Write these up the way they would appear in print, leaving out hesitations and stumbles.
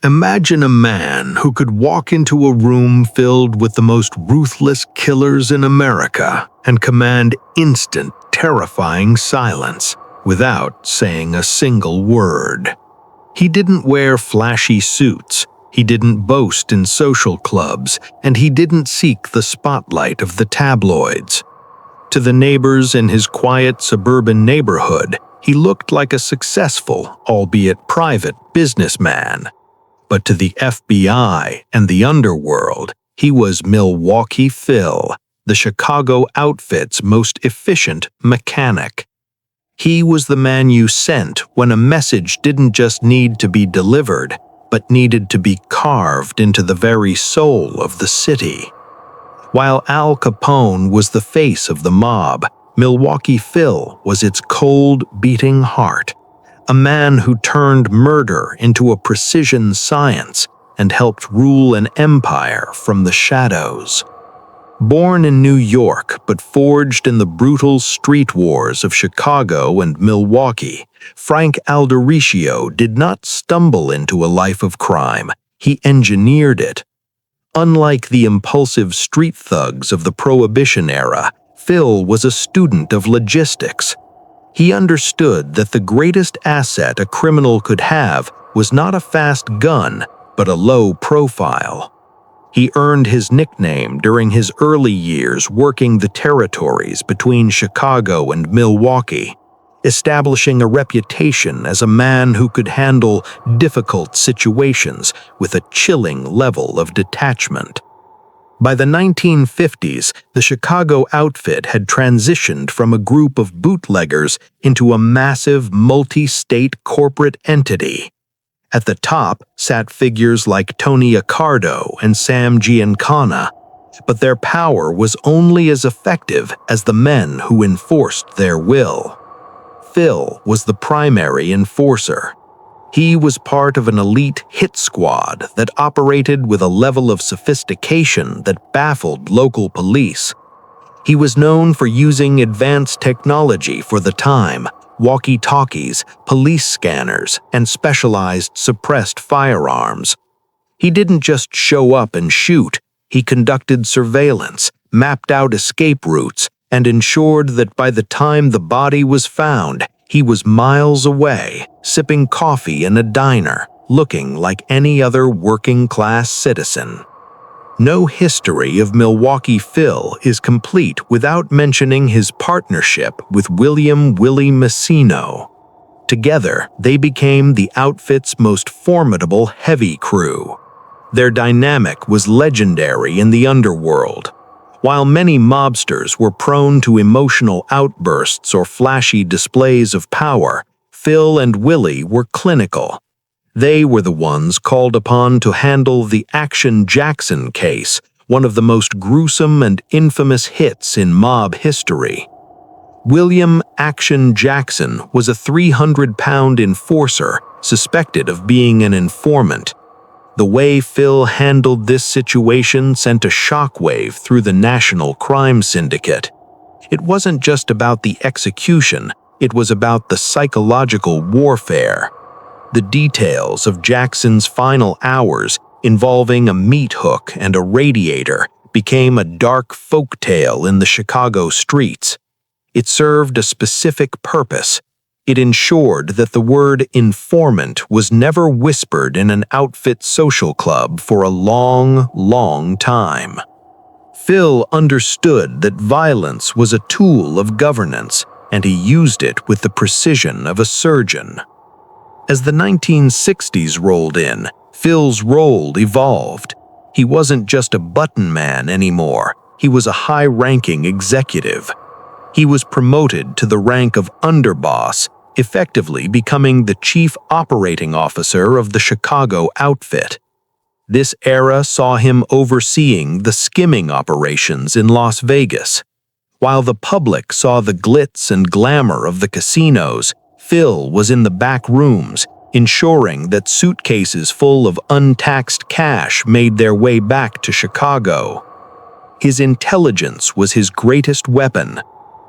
Imagine a man who could walk into a room filled with the most ruthless killers in America and command instant, terrifying silence without saying a single word. He didn't wear flashy suits, he didn't boast in social clubs, and he didn't seek the spotlight of the tabloids. To the neighbors in his quiet suburban neighborhood, he looked like a successful, albeit private, businessman. But to the FBI and the underworld, he was Milwaukee Phil, the Chicago outfit's most efficient mechanic. He was the man you sent when a message didn't just need to be delivered, but needed to be carved into the very soul of the city. While Al Capone was the face of the mob, Milwaukee Phil was its cold, beating heart. A man who turned murder into a precision science and helped rule an empire from the shadows. Born in New York but forged in the brutal street wars of Chicago and Milwaukee, Frank Aldericio did not stumble into a life of crime, he engineered it. Unlike the impulsive street thugs of the Prohibition era, Phil was a student of logistics. He understood that the greatest asset a criminal could have was not a fast gun, but a low profile. He earned his nickname during his early years working the territories between Chicago and Milwaukee, establishing a reputation as a man who could handle difficult situations with a chilling level of detachment. By the 1950s, the Chicago outfit had transitioned from a group of bootleggers into a massive multi-state corporate entity. At the top sat figures like Tony Accardo and Sam Giancana, but their power was only as effective as the men who enforced their will. Phil was the primary enforcer. He was part of an elite hit squad that operated with a level of sophistication that baffled local police. He was known for using advanced technology for the time, walkie-talkies, police scanners, and specialized suppressed firearms. He didn't just show up and shoot, he conducted surveillance, mapped out escape routes, and ensured that by the time the body was found, he was miles away, sipping coffee in a diner, looking like any other working-class citizen. No history of Milwaukee Phil is complete without mentioning his partnership with William "Willie" Messino. Together, they became the outfit's most formidable heavy crew. Their dynamic was legendary in the underworld. While many mobsters were prone to emotional outbursts or flashy displays of power, Phil and Willie were clinical. They were the ones called upon to handle the Action Jackson case, one of the most gruesome and infamous hits in mob history. William "Action" Jackson was a 300-pound enforcer suspected of being an informant. The way Phil handled this situation sent a shockwave through the national crime syndicate. It wasn't just about the execution, it was about the psychological warfare. The details of Jackson's final hours, involving a meat hook and a radiator, became a dark folktale in the Chicago streets. It served a specific purpose. It ensured that the word informant was never whispered in an outfit social club for a long, long time. Phil understood that violence was a tool of governance, and he used it with the precision of a surgeon. As the 1960s rolled in, Phil's role evolved. He wasn't just a button man anymore, he was a high-ranking executive. He was promoted to the rank of underboss, effectively becoming the chief operating officer of the Chicago outfit. This era saw him overseeing the skimming operations in Las Vegas. While the public saw the glitz and glamour of the casinos, Phil was in the back rooms, ensuring that suitcases full of untaxed cash made their way back to Chicago. His intelligence was his greatest weapon.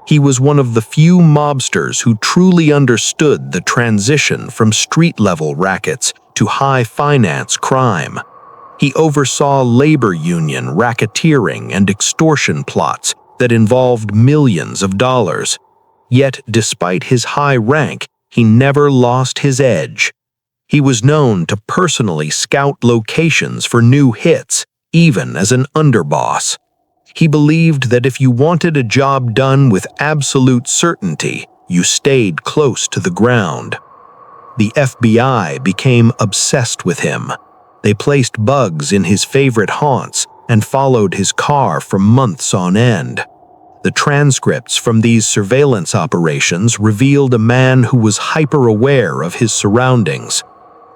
He was one of the few mobsters who truly understood the transition from street-level rackets to high-finance crime. He oversaw labor union racketeering and extortion plots that involved millions of dollars. Yet, despite his high rank, he never lost his edge. He was known to personally scout locations for new hits, even as an underboss. He believed that if you wanted a job done with absolute certainty, you stayed close to the ground. The FBI became obsessed with him. They placed bugs in his favorite haunts and followed his car for months on end. The transcripts from these surveillance operations revealed a man who was hyper-aware of his surroundings.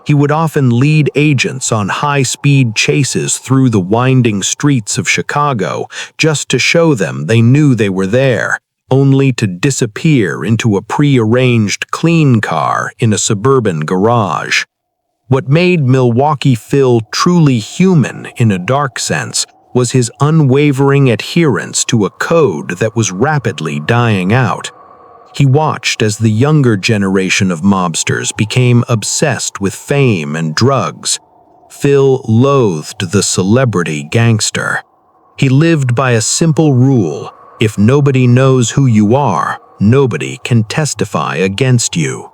He would often lead agents on high-speed chases through the winding streets of Chicago just to show them they knew they were there, only to disappear into a pre-arranged clean car in a suburban garage. What made Milwaukee Phil truly human in a dark sense was his unwavering adherence to a code that was rapidly dying out. He watched as the younger generation of mobsters became obsessed with fame and drugs. Phil loathed the celebrity gangster. He lived by a simple rule: if nobody knows who you are, nobody can testify against you.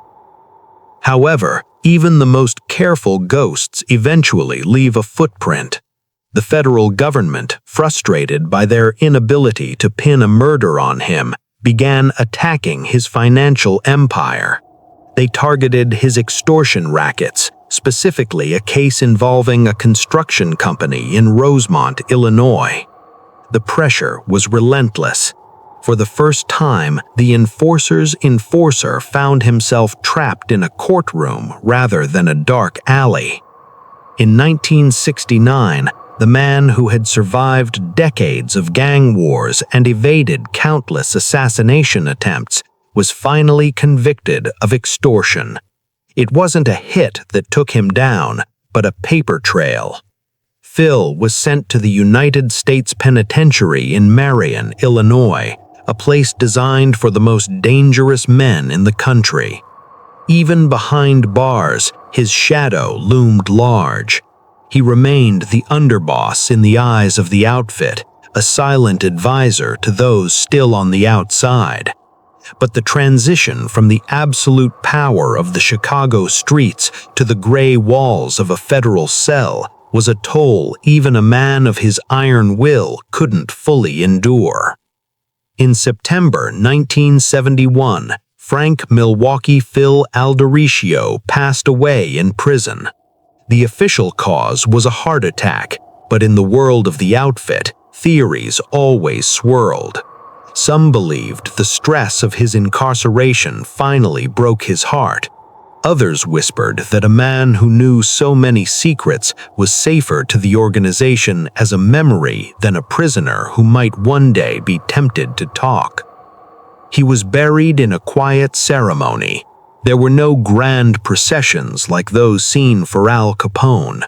However, even the most careful ghosts eventually leave a footprint. The federal government, frustrated by their inability to pin a murder on him, began attacking his financial empire. They targeted his extortion rackets, specifically a case involving a construction company in Rosemont, Illinois. The pressure was relentless. For the first time, the enforcer's enforcer found himself trapped in a courtroom rather than a dark alley. In 1969, the man who had survived decades of gang wars and evaded countless assassination attempts was finally convicted of extortion. It wasn't a hit that took him down, but a paper trail. Phil was sent to the United States Penitentiary in Marion, Illinois, a place designed for the most dangerous men in the country. Even behind bars, his shadow loomed large. He remained the underboss in the eyes of the outfit, a silent advisor to those still on the outside. But the transition from the absolute power of the Chicago streets to the gray walls of a federal cell was a toll even a man of his iron will couldn't fully endure. In September 1971, Frank Milwaukee Phil Aldericio passed away in prison. The official cause was a heart attack, but in the world of the outfit, theories always swirled. Some believed the stress of his incarceration finally broke his heart. Others whispered that a man who knew so many secrets was safer to the organization as a memory than a prisoner who might one day be tempted to talk. He was buried in a quiet ceremony. There were no grand processions like those seen for Al Capone.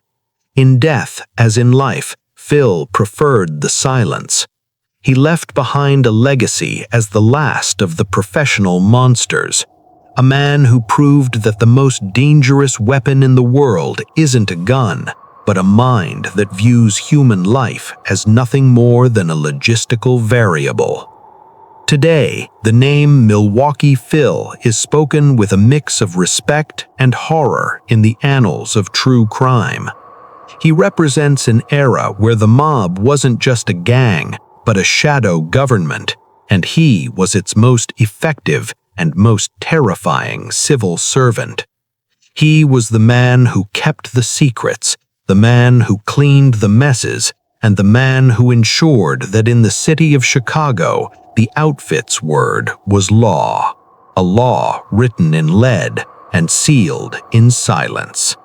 In death, as in life, Phil preferred the silence. He left behind a legacy as the last of the professional monsters. A man who proved that the most dangerous weapon in the world isn't a gun, but a mind that views human life as nothing more than a logistical variable. Today, the name Milwaukee Phil is spoken with a mix of respect and horror in the annals of true crime. He represents an era where the mob wasn't just a gang, but a shadow government, and he was its most effective and most terrifying civil servant. He was the man who kept the secrets, the man who cleaned the messes, and the man who ensured that in the city of Chicago, the outfit's word was law, a law written in lead and sealed in silence.